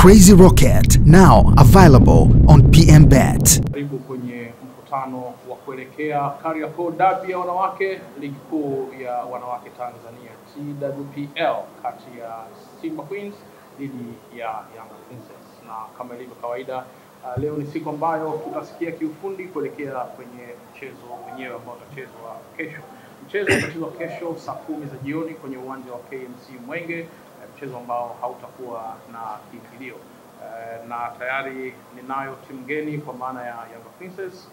Crazy Rocket, now available on PMBet. Karibu kwenye mkutano wa kuelekea Kariakoo Derby ya wanawake, ligi kuu ya wanawake Tanzania TWPL, kati ya Simba Queens dhidi ya Yanga Princess. Na kama ilivyo kawaida, leo ni siku ambayo tutasikia kiufundi kuelekea kwenye mchezo wenyewe ambao utachezwa kesho. Mchezo utachezwa kesho saa 10 za jioni kwenye uwanja wa KMC Mwenge, mchezo ambao hautakuwa na kiingilio. Na tayari ninayo timu geni kwa maana ya Yanga Princess,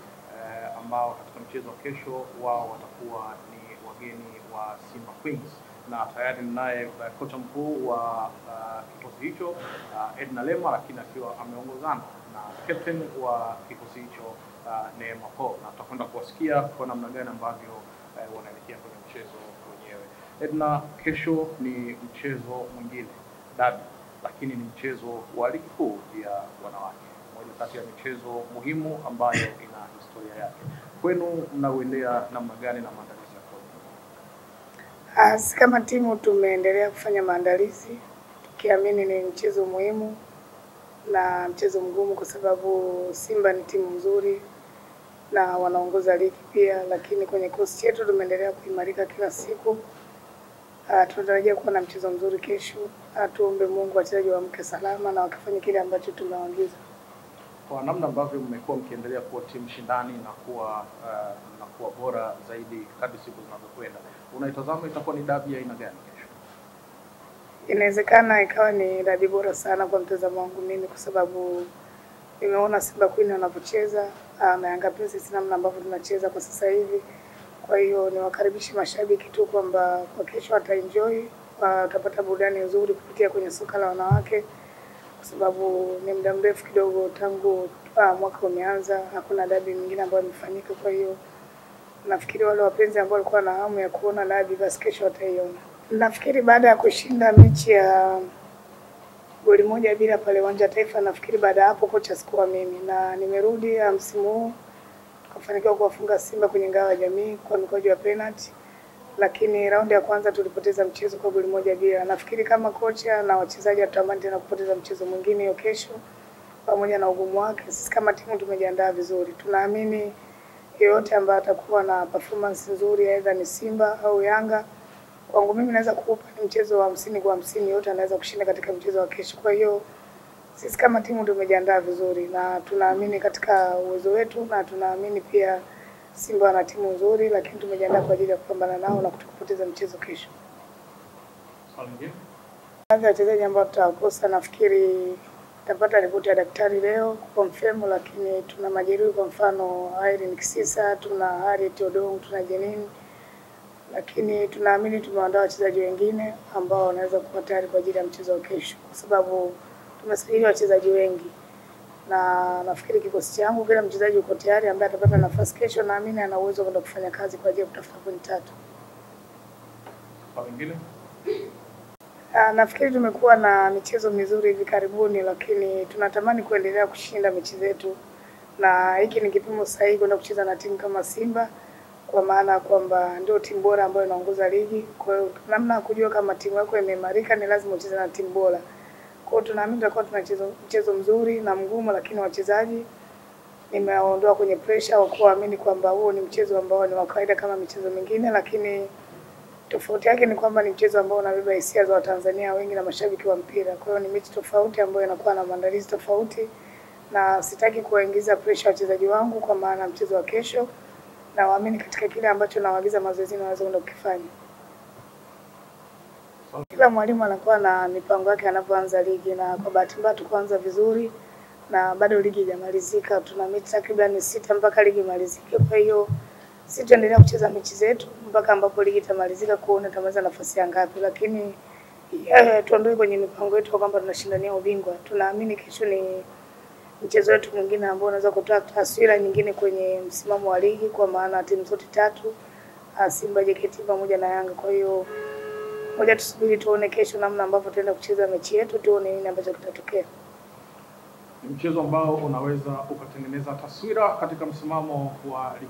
ambao katika mchezo wa kesho wao watakuwa ni wageni wa Simba Queens. Na tayari ninaye kocha mkuu wa kikosi hicho Edna Lema, lakini akiwa ameongozana na captain wa kikosi hicho Neema Paul, na tutakwenda kuwasikia kwa namna gani ambavyo wanaelekea kwenye mchezo wenyewe. Edna, kesho ni mchezo mwingine derby, lakini ni mchezo wa ligi kuu ya wanawake, moja kati ya michezo muhimu ambayo ina historia yake. Kwenu mnauendea namna gani na maandalizi yako? Kama timu tumeendelea kufanya maandalizi tukiamini ni mchezo muhimu na mchezo mgumu, kwa sababu Simba ni timu nzuri na wanaongoza ligi pia, lakini kwenye kosi yetu tumeendelea kuimarika kila siku. Tunatarajia kuwa na mchezo mzuri kesho. Tuombe Mungu wachezaji waamke salama na wakafanye kile ambacho tumewaagiza. Kwa namna ambavyo mmekuwa mkiendelea kuwa timu shindani na kuwa bora zaidi kadri siku zinavyokwenda, unaitazama itakuwa ni derby ya aina gani kesho? Inawezekana ikawa ni derby bora sana kwa mtazamo wangu mimi, kwa sababu nimeona Simba Queen wanapocheza na Yanga Princess namna ambavyo tunacheza kwa sasa hivi. Kwa hiyo niwakaribishe mashabiki tu kwamba kwa kesho wataenjoy, watapata burudani nzuri kupitia kwenye soka la wanawake, kwa sababu ni muda mrefu kidogo tangu mwaka umeanza hakuna derby nyingine ambayo imefanyika. Kwa hiyo nafikiri wale wapenzi ambao walikuwa na hamu ya kuona derby basi kesho wataiona. Nafikiri baada ya kushinda mechi ya goli 1-0 pale uwanja wa Taifa, nafikiri baada hapo kocha sikuwa mimi, na nimerudi msimu huu kufanikiwa kuwafunga Simba kwenye ngao ya jamii kwa mikojo ya penalty, lakini raundi ya kwanza tulipoteza mchezo kwa goli 1-0. Nafikiri kama kocha na wachezaji hatutamani tena kupoteza mchezo mwingine hiyo kesho, pamoja na ugumu wake. Sisi kama timu tumejiandaa vizuri. Tunaamini yeyote ambaye atakuwa na performance nzuri, aidha ni Simba au Yanga, kwangu mimi naweza kukupa ni mchezo wa 50-50, yote anaweza kushinda katika mchezo wa kesho. Kwa hiyo sisi kama timu tumejiandaa vizuri na tunaamini katika uwezo wetu, na tunaamini pia Simba wana timu nzuri, lakini tumejiandaa kwa ajili ya kupambana nao na kutokupoteza mchezo kesho. Baadhi ya wachezaji ambao tutawakosa, nafikiri tutapata ripoti ya daktari leo confirm, lakini tuna majeruhi, kwa mfano Irene Kisisa, tuna Harriet Odong, tuna Jenini, lakini tunaamini tumeandaa wachezaji wengine ambao wanaweza kuwa tayari kwa ajili ya mchezo wa kesho, kwa sababu tumesajili wachezaji wengi, na nafikiri kikosi changu kila mchezaji uko tayari ambaye atapata nafasi kesho, naamini ana uwezo kwenda kufanya kazi kwa ajili ya kutafuta pointi 3. Kwa wengine? Nafikiri tumekuwa na michezo mizuri hivi karibuni, lakini tunatamani kuendelea kushinda mechi zetu, na hiki ni kipimo sahihi kwenda kucheza na timu kama Simba, kwa maana kwamba ndio timu bora ambayo inaongoza ligi. Kwa hiyo namna kujua kama timu yako imeimarika ni lazima ucheze na timu bora. Kwa hiyo tunaamini tutakuwa tunacheza mchezo mzuri na mgumu, lakini wachezaji nimewaondoa kwenye pressure au kuamini kwamba huo ni mchezo ambao ni wa kawaida kama michezo mingine, lakini tofauti yake ni kwamba ni mchezo ambao unabeba hisia za Watanzania wengi na mashabiki wa mpira. Kwa hiyo ni mechi tofauti ambayo inakuwa na maandalizi tofauti, na sitaki kuwaingiza pressure wachezaji wangu kwa maana mchezo wa kesho, na waamini katika kile ambacho nawaagiza mazoezi naweza kwenda kukifanya. Kila mwalimu anakuwa na mipango yake anapoanza ligi, na kwa bahati mbaya tukaanza vizuri na bado ligi haijamalizika. Tuna mechi takriban 6 mpaka ligi imalizike. Kwa hiyo sisi tuendelea kucheza mechi zetu mpaka ambapo ligi itamalizika, kuona tamaliza nafasi ya ngapi, lakini tuondoe kwenye mipango yetu kwamba tunashindania ubingwa. Tunaamini kesho ni mchezo wetu mwingine ambao unaweza kutoa taswira nyingine kwenye msimamo wa ligi, kwa maana timu zote 3, Simba, JKT pamoja na Yanga. Kwa hiyo moja tusubiri tuone kesho namna ambavyo tutaenda kucheza mechi yetu, tuone nini ambacho kitatokea. Ni mchezo ambao unaweza ukatengeneza taswira katika msimamo wa ligi.